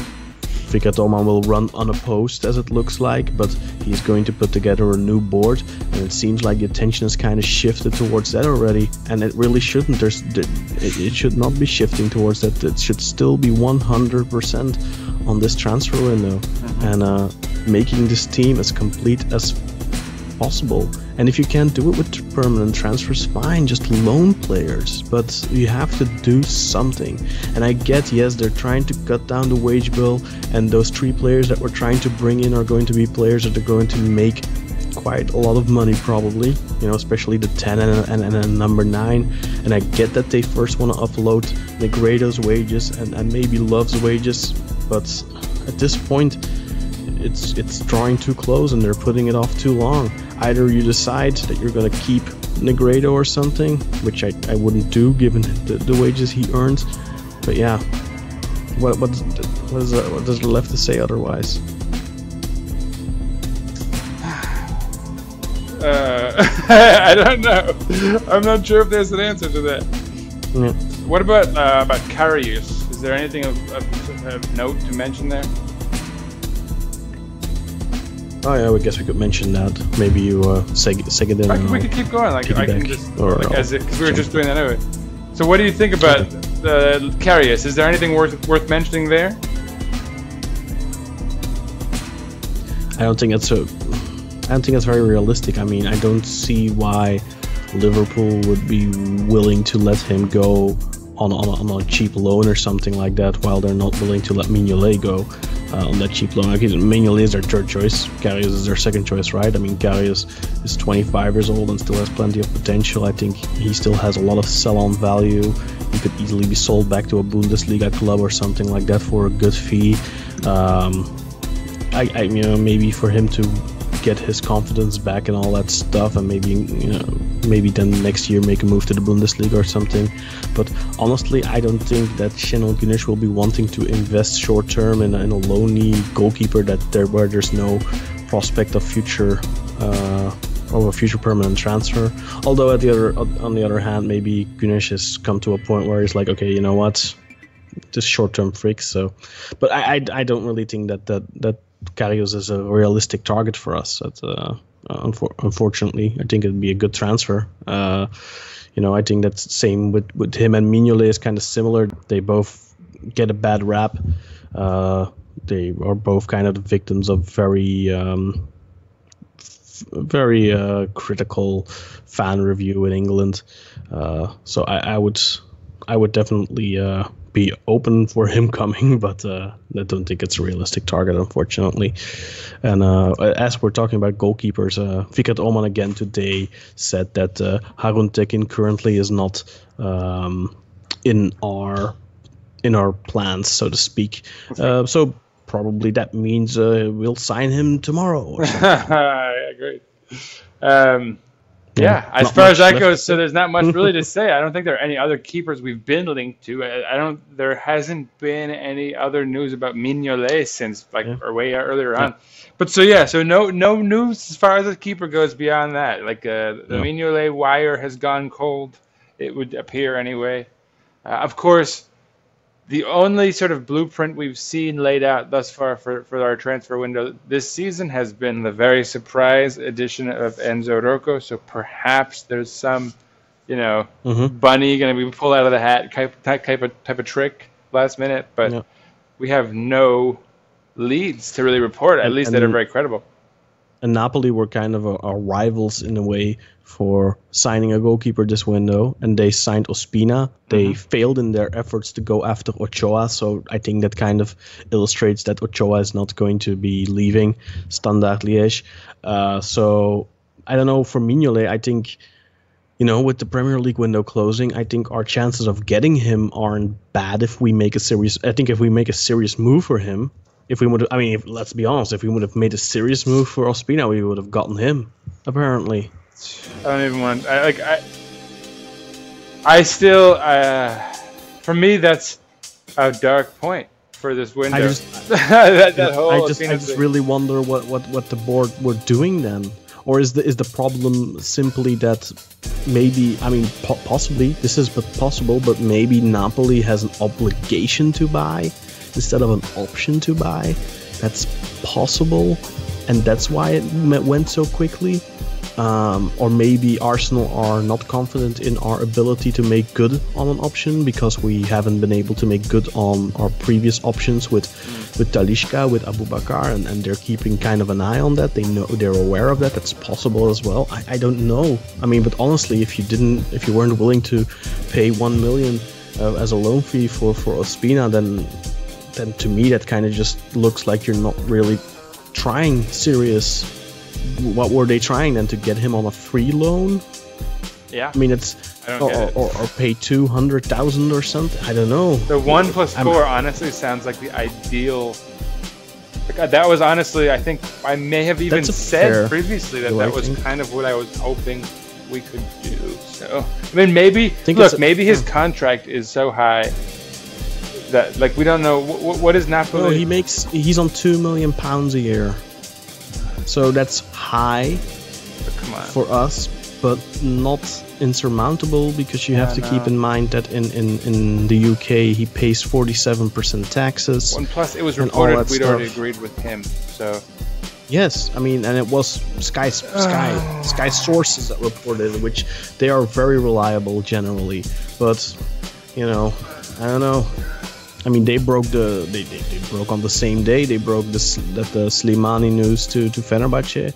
Fikret Orman will run unopposed, as it looks like, but he's going to put together a new board, and it seems like the attention has kind of shifted towards that already, and it really shouldn't. It should not be shifting towards that. It should still be 100% on this transfer window, and making this team as complete as possible. And if you can't do it with permanent transfers, fine, just loan players, but you have to do something. And I get, yes, they're trying to cut down the wage bill, and those 3 players that we're trying to bring in are going to be players that are going to make quite a lot of money, probably, especially the 10 and number 9. And I get that they first want to upload Negredo's wages and maybe Love's wages, but at this point it's drawing too close and they're putting it off too long. Either you decide that you're going to keep Negredo or something, which I wouldn't do given the wages he earns, but yeah, what does the left to say otherwise? I don't know. I'm not sure if there's an answer to that. Yeah. What about Karius? Is there anything of note to mention there? Oh yeah, I guess we could mention that. Maybe you seg it in. We could keep going. Like I can just because we were just doing that anyway. So what do you think about Karius? Is there anything worth mentioning there? I don't think that's very realistic. I mean, I don't see why Liverpool would be willing to let him go on a cheap loan or something like that, while they're not willing to let Mignolet go on that cheap loan. Okay, Mignolet is their third choice. Karius is their second choice, right? I mean, Karius is 25 years old and still has plenty of potential. I think he still has a lot of sell-on value. He could easily be sold back to a Bundesliga club or something like that for a good fee. Maybe for him to get his confidence back and all that stuff, and maybe then next year make a move to the Bundesliga or something. But honestly, I don't think that Şenol Güneş will be wanting to invest short term in a loanee goalkeeper where there's no prospect of future of a future permanent transfer. Although on the other hand, maybe Güneş has come to a point where he's like, okay, you know what, just short term freaks. So, but I don't really think that Karius is a realistic target for us. Unfortunately, I think it'd be a good transfer. I think that's the same with him and Mignolet is kind of similar. They both get a bad rap. They are both kind of the victims of very critical fan review in England. So I would definitely be open for him coming, but I don't think it's a realistic target, unfortunately. And as we're talking about goalkeepers, Fikret Orman again today said that Harun Tekin currently is not in our plans, so to speak. So probably that means we'll sign him tomorrow. Or something. I agree. Yeah, as far as that goes, so there's not much really to say. I don't think there are any other keepers we've been linked to. There hasn't been any other news about Mignolet since or way earlier on. But so no news as far as the keeper goes beyond that. The Mignolet wire has gone cold. It would appear anyway. Of course, the only sort of blueprint we've seen laid out thus far for our transfer window this season has been the very surprise addition of Enzo Rocco. So perhaps there's some, bunny going to be pulled out of the hat type of trick last minute. But we have no leads to really report, at least that are very credible. And Napoli were kind of our rivals in a way for signing a goalkeeper this window, and they signed Ospina. They failed in their efforts to go after Ochoa, so I think that kind of illustrates that Ochoa is not going to be leaving Standard Liège. So I don't know, for Mignolet, I think, with the Premier League window closing, I think our chances of getting him aren't bad if we make a serious move for him. Let's be honest, if we would have made a serious move for Ospina, we would have gotten him, apparently. I don't even want. I still. For me, that's a dark point for this window. I just really wonder what the board were doing then, or is the problem simply that maybe possibly this is possible, but maybe Napoli has an obligation to buy instead of an option to buy. That's possible, and that's why it went so quickly. Or maybe Arsenal are not confident in our ability to make good on an option because we haven't been able to make good on our previous options with Talisca, with Aboubakar, and they're keeping kind of an eye on that. They're aware of that. That's possible as well. I don't know. But honestly, if you weren't willing to pay 1 million as a loan fee for Ospina, then to me that kind of just looks like you're not really trying serious. What were they trying then, to get him on a free loan? Yeah. Or pay 200,000 or something. I don't know. The 1 + 4 honestly sounds like the ideal. That was honestly, I think I may have even said previously that was kind of what I was hoping we could do. So maybe his contract is so high That like we don't know what is Napoli. No, he's on £2 million a year, so that's high for us, but not insurmountable because you have to keep in mind that in the UK he pays 47% taxes. And plus, it was reported we'd already agreed with him, so. Yes, I mean, and it was Sky sources that reported, which they are very reliable generally. But you know, I don't know. I mean, they broke on the same day. They broke the Slimani news to Fenerbahce.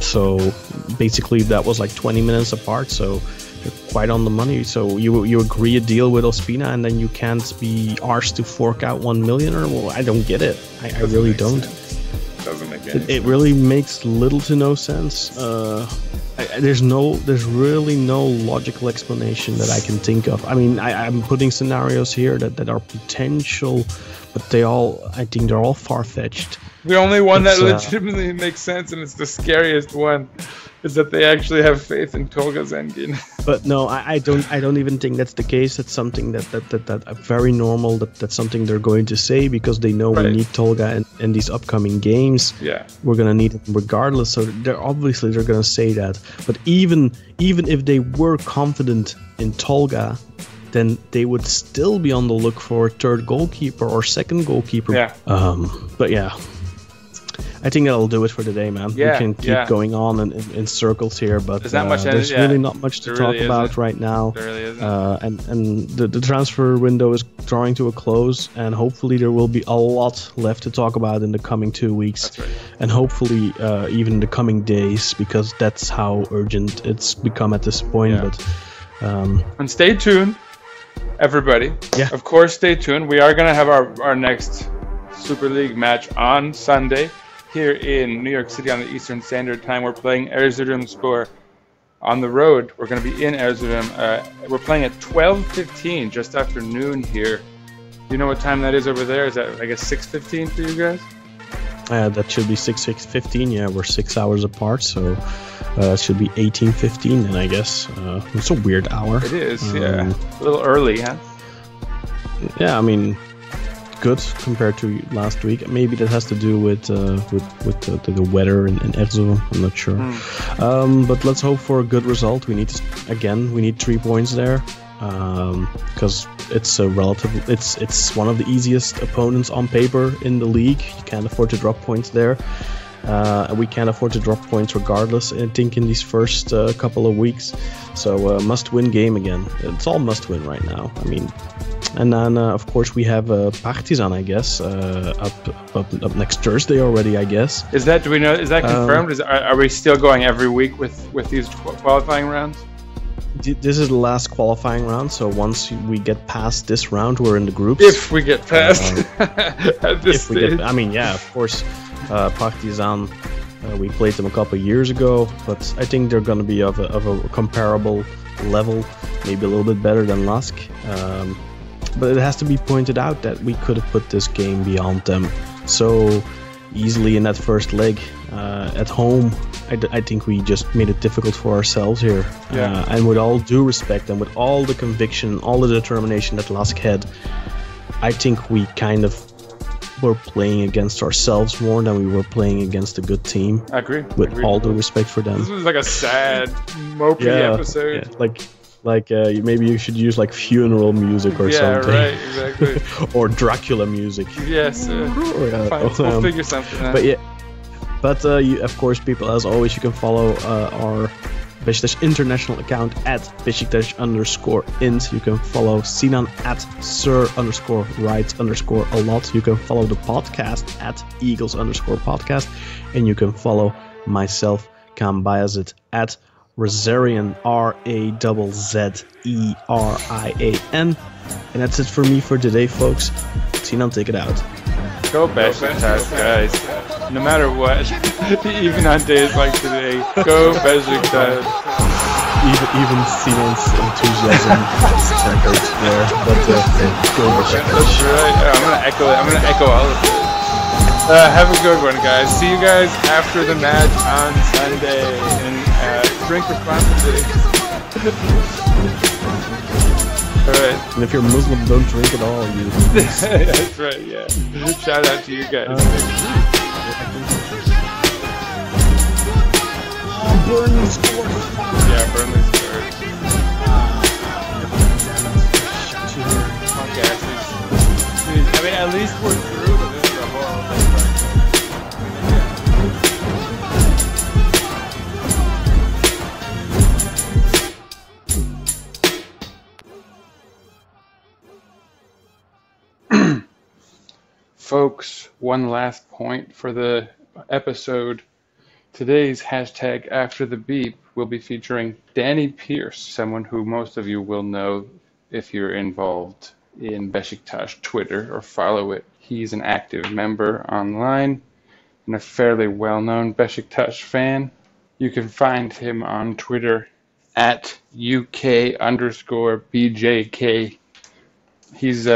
So basically, that was like 20 minutes apart. So they're quite on the money. So you agree a deal with Ospina, and then you can't be arsed to fork out 1 million, or well, I don't get it. I really don't. Doesn't make any sense. It really makes little to no sense. There's really no logical explanation that I can think of. I mean, I'm putting scenarios here that are potential, but I think they're all far-fetched. The only one that legitimately makes sense, and it's the scariest one, is that they actually have faith in Tolga Zengin. But no, I don't even think that's the case. That's something that very normal. That's something they're going to say because they know we need Tolga in these upcoming games. Yeah, we're gonna need him regardless. So they're gonna say that. But even if they were confident in Tolga, then they would still be on the look for a third goalkeeper or second goalkeeper. Yeah. But yeah. I think that'll do it for today, man. Yeah, we can keep going on in circles here, but there's really not much to talk about right now. There really isn't. And the transfer window is drawing to a close, and hopefully there will be a lot left to talk about in the coming 2 weeks. That's right. And hopefully even in the coming days, because that's how urgent it's become at this point. Yeah. But and stay tuned, everybody. Yeah. Of course, stay tuned. We are going to have our next Super League match on Sunday. Here in New York City on the Eastern Standard Time. We're playing Erzurumspor on the road. We're going to be in Erzurum. We're playing at 12:15, just after noon here. Do you know what time that is over there? Is that, I guess, 6:15 for you guys? That should be 6:15. Yeah, we're 6 hours apart, so it should be 18:15. And I guess it's a weird hour. It is, yeah. A little early, huh? Yeah, I mean, good compared to last week. Maybe that has to do with the weather in Erzurum. I'm not sure. But let's hope for a good result. We need 3 points there because it's it's one of the easiest opponents on paper in the league. You can't afford to drop points there. We can't afford to drop points regardless, I think, in these first couple of weeks. So must-win game again. It's all must-win right now. I mean, and then of course we have Partizan, I guess, up next Thursday already, I guess. Is that confirmed? Are we still going every week with these qualifying rounds? This is the last qualifying round, so once we get past this round, we're in the groups. If we get past at this stage. I mean, yeah, of course. Partizan, we played them a couple of years ago, but I think they're going to be of a comparable level, maybe a little bit better than LASK. But it has to be pointed out that we could have put this game beyond them so easily in that first leg. At home, I think we just made it difficult for ourselves here. Yeah. And with all due respect and with all the conviction, all the determination that LASK had, I think we kind of were playing against ourselves more than we were playing against a good team. I agree. With all due respect for them. This was like a sad, mopey episode. Yeah, like maybe you should use like funeral music or something. Yeah, right, exactly. Or Dracula music. Yes. Fine, we'll figure something out. But yeah, of course, people, as always, you can follow our Beşiktaş international account at Beşiktaş_int. You can follow Sinan at Sir_writes_a lot. You can follow the podcast at Eagles_podcast. And you can follow myself, Kaan Bayazit, at Razerian, RAZZERIAN. And that's it for me for today, folks. Sinan, take it out. Go Beşiktaş, guys. No matter what, even on days like today, go Beşiktaş. Even Sinan's enthusiasm centered there, but go Beşiktaş. That's right. I'm gonna echo all of it. Have a good one, guys. See you guys after the match on Sunday, and drink responsibly. All right. And if you're Muslim, don't drink at all. That's right, yeah. Shout out to you guys. Burnley scored. Yeah, Burnley scored. I mean, at least we're through, but this is a horrible thing. Folks, one last point for the episode. Today's hashtag After the Beep will be featuring Danny Pierce, someone who most of you will know if you're involved in Beşiktaş Twitter or follow it. He's an active member online and a fairly well-known Beşiktaş fan. You can find him on Twitter at UK_BJK. He's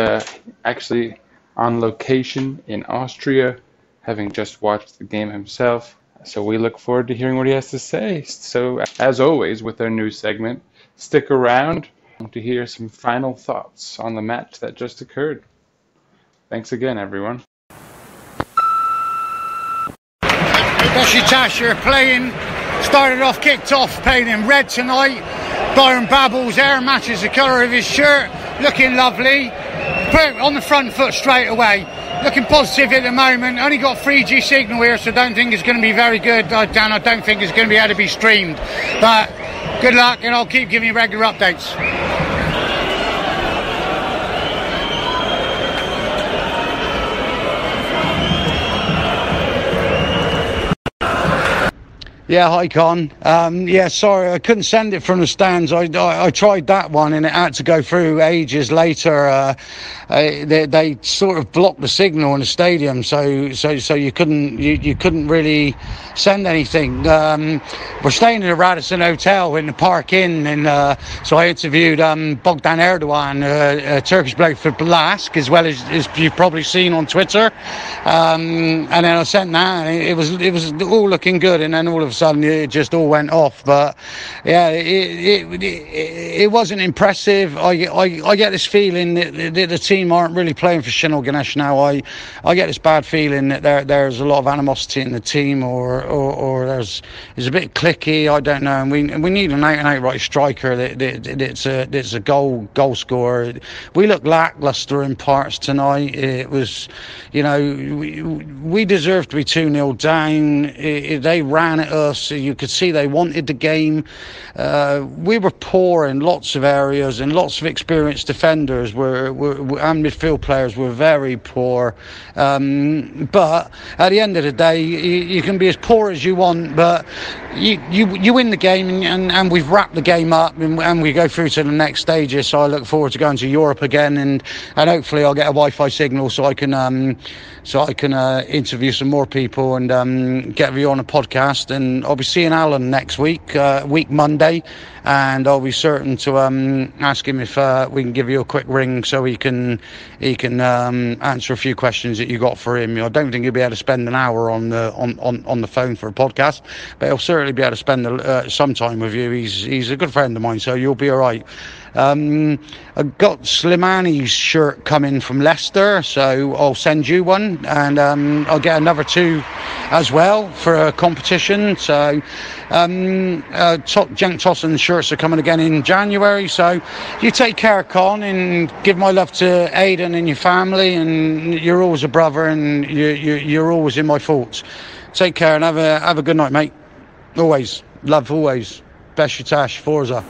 actually on location in Austria, having just watched the game himself. So we look forward to hearing what he has to say. So as always with our new segment, stick around to hear some final thoughts on the match that just occurred. Thanks again, everyone. Beşiktaş are kicked off playing in red tonight. Byron Babel's hair matches the colour of his shirt, looking lovely. Put on the front foot straight away. Looking positive at the moment. Only got 3G signal here, so don't think it's going to be very good. Dan, I don't think it's going to be able to be streamed. But good luck, and I'll keep giving you regular updates. Yeah, hi Con. Yeah, sorry, I couldn't send it from the stands. I tried that one and it had to go through ages later. They sort of blocked the signal in the stadium, so you couldn't really send anything. We're staying in the Radisson Hotel in the Park Inn, and so I interviewed Bogdan Erdogan, a Turkish bloke for LASK, as well as you've probably seen on Twitter. And then I sent that, and it was all looking good, and then all of a sudden it just all went off. But yeah, it wasn't impressive. I get this feeling that the team aren't really playing for Şenol Güneş now. I get this bad feeling that there's a lot of animosity in the team, or it's a bit cliquey. I don't know. And we need an out-and-out right striker that's a goal scorer. We look lacklustre in parts tonight. It was, we deserved to be 2-0 down. They ran at us. You could see they wanted the game. We were poor in lots of areas, and lots of experienced defenders and midfield players were very poor. But at the end of the day, you can be as poor as you want, but you win the game, and we've wrapped the game up, and we go through to the next stages. So I look forward to going to Europe again, and hopefully I'll get a Wi-Fi signal so I can interview some more people and get you on a podcast. And I'll be seeing Alan next week Monday, and I'll be certain to ask him if we can give you a quick ring so he can answer a few questions that you got for him. I don't think he'll be able to spend an hour on the phone for a podcast, but he'll certainly be able to spend some time with you. He's a good friend of mine, so you'll be all right. I've got Slimani's shirt coming from Leicester, so I'll send you one, and I'll get another 2 as well for a competition. So Cenk Tosun's shirts are coming again in January. So you take care, Con, and give my love to Aidan and your family, and you're always a brother, and you're always in my thoughts. Take care and have a good night, mate. Always love, always. Beşiktaş, Forza.